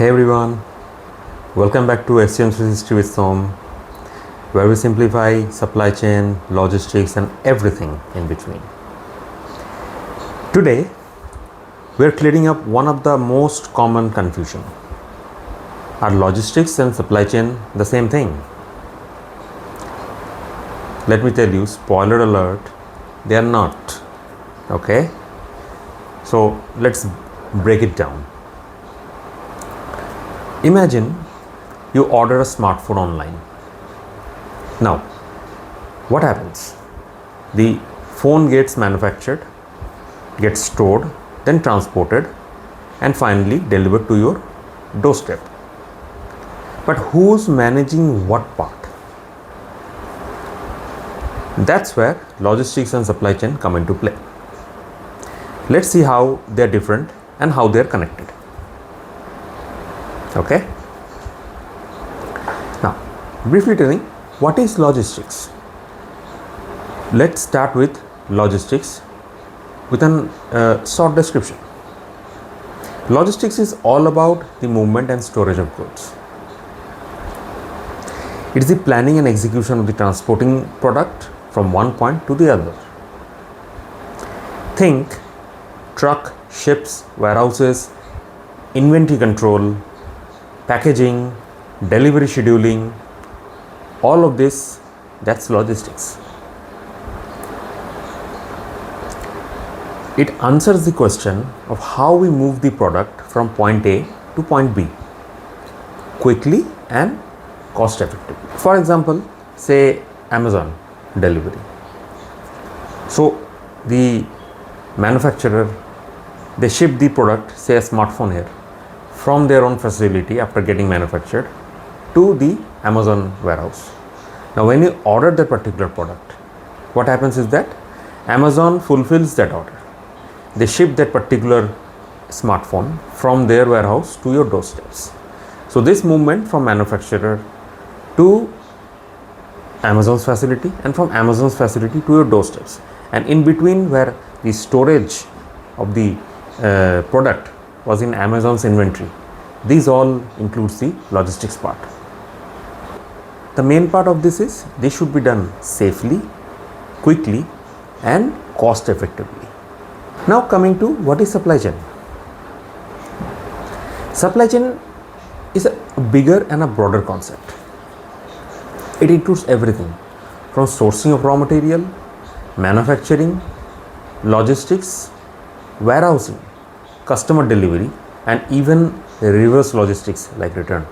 Hey everyone, welcome back to SCM 360 with Soum, where we simplify supply chain, logistics and everything in between. Today, we are clearing up one of the most common confusion. Are logistics and supply chain the same thing? Let me tell you, spoiler alert, they are not. Okay? So let's break it down. Imagine you order a smartphone online. Now, what happens? The phone gets manufactured, gets stored, then transported, and finally delivered to your doorstep. But who's managing what part? That's where logistics and supply chain come into play. Let's see how they're different and how they're connected. Okay. Now, briefly telling, what is logistics? Let's start with logistics with a short description. Logistics is all about the movement and storage of goods. It is the planning and execution of the transporting product from one point to the other. Think truck, ships, warehouses, inventory control, packaging, delivery scheduling, all of this, that's logistics. It answers the question of how we move the product from point A to point B quickly and cost effectively. For example, say Amazon delivery. So the manufacturer, they ship the product, say a smartphone here, from their own facility after getting manufactured to the Amazon warehouse. Now when you order that particular product, what happens is that Amazon fulfills that order. They ship that particular smartphone from their warehouse to your doorsteps. So this movement from manufacturer to Amazon's facility and from Amazon's facility to your doorsteps, and in between where the storage of the product was in Amazon's inventory, these all includes the logistics part. The main part of this is this should be done safely, quickly and cost effectively. Now coming to what is supply chain. Supply chain is a bigger and a broader concept. It includes everything from sourcing of raw material, manufacturing, logistics, warehousing, customer delivery and even reverse logistics like return.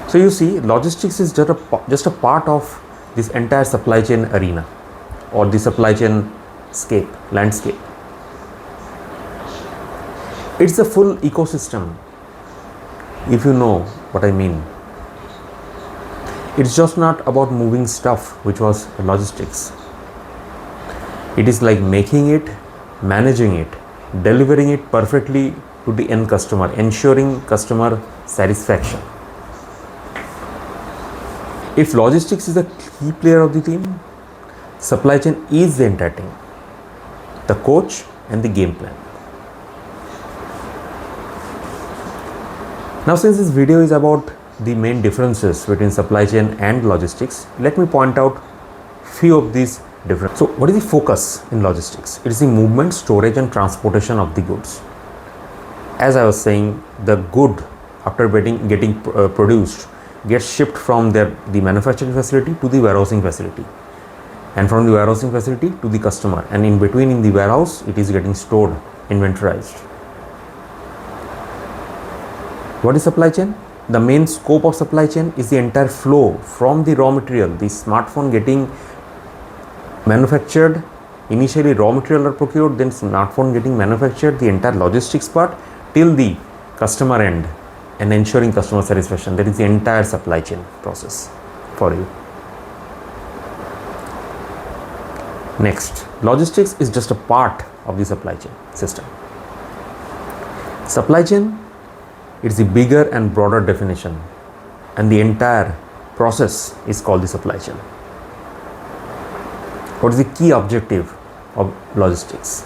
So you see, logistics is just a part of this entire supply chain arena or the supply chain landscape. It's a full ecosystem, if you know what I mean. It's just not about moving stuff, which was logistics. It is like making it, managing it, delivering it perfectly to the end customer, ensuring customer satisfaction. If logistics is a key player of the team, supply chain is the entire team, the coach and the game plan. Now since this video is about the main differences between supply chain and logistics, let me point out few of these differences. So what is the focus in logistics? It is the movement, storage and transportation of the goods. As I was saying, the good after getting produced gets shipped from the manufacturing facility to the warehousing facility, and from the warehousing facility to the customer, and in between in the warehouse it is getting stored, inventorized. What is supply chain? The main scope of supply chain is the entire flow from the raw material, the smartphone getting manufactured. Initially raw material are procured, then smartphone getting manufactured, the entire logistics part till the customer end and ensuring customer satisfaction. That is the entire supply chain process for you. Next, logistics is just a part of the supply chain system. Supply chain, it's the bigger and broader definition, and the entire process is called the supply chain. What is the key objective of logistics?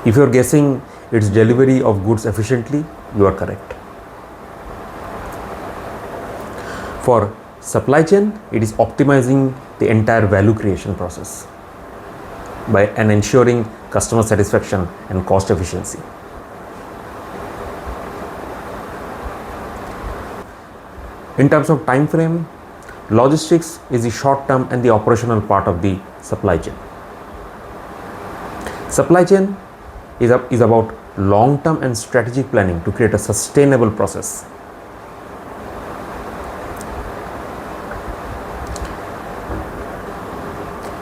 If you are guessing it's delivery of goods efficiently, you are correct. For supply chain, it is optimizing the entire value creation process and ensuring customer satisfaction and cost efficiency. In terms of time frame, logistics is the short term and the operational part of the supply chain. Supply chain is about long term and strategic planning to create a sustainable process.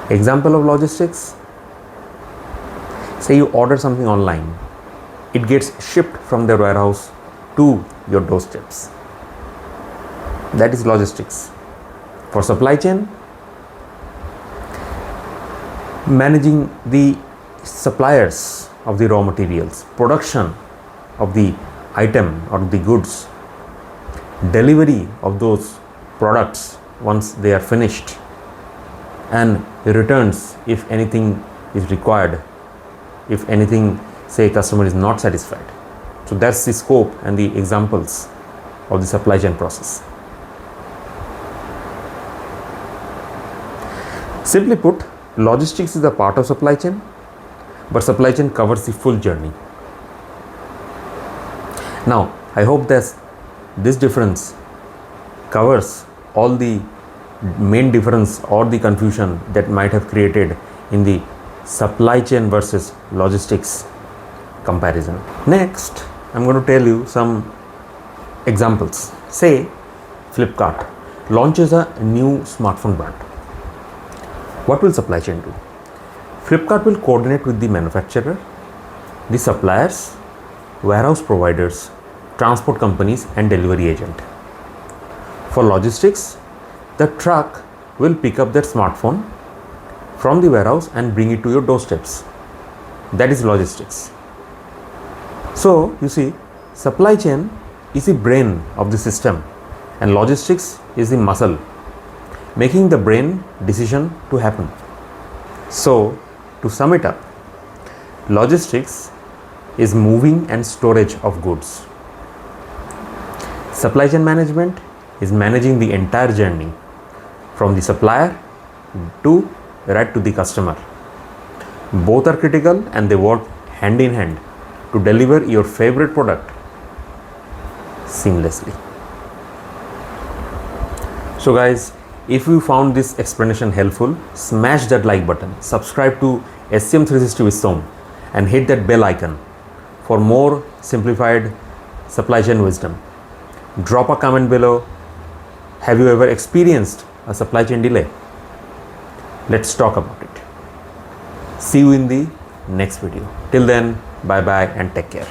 Example of logistics: say you order something online, it gets shipped from their warehouse to your doorsteps. That is logistics. For supply chain, managing the suppliers of the raw materials, production of the item or the goods, delivery of those products once they are finished, and returns if anything is required, if anything, say customer is not satisfied. So that's the scope and the examples of the supply chain process. Simply put, logistics is a part of supply chain, but supply chain covers the full journey. Now, I hope that this difference covers all the main difference or the confusion that might have created in the supply chain versus logistics comparison. Next, I'm going to tell you some examples. Say Flipkart launches a new smartphone brand. What will supply chain do? Flipkart will coordinate with the manufacturer, the suppliers, warehouse providers, transport companies, and delivery agent. For logistics, the truck will pick up that smartphone from the warehouse and bring it to your doorsteps. That is logistics. So, you see, supply chain is the brain of the system and logistics is the muscle, making the brain decision to happen. So, to sum it up, logistics is moving and storage of goods. Supply chain management is managing the entire journey from the supplier to right to the customer. Both are critical and they work hand in hand to deliver your favorite product seamlessly. So guys, if you found this explanation helpful, smash that like button, subscribe to SCM 360 with Soum and hit that bell icon for more simplified supply chain wisdom. Drop a comment below. Have you ever experienced a supply chain delay? Let's talk about it. See you in the next video. Till then, bye bye and take care.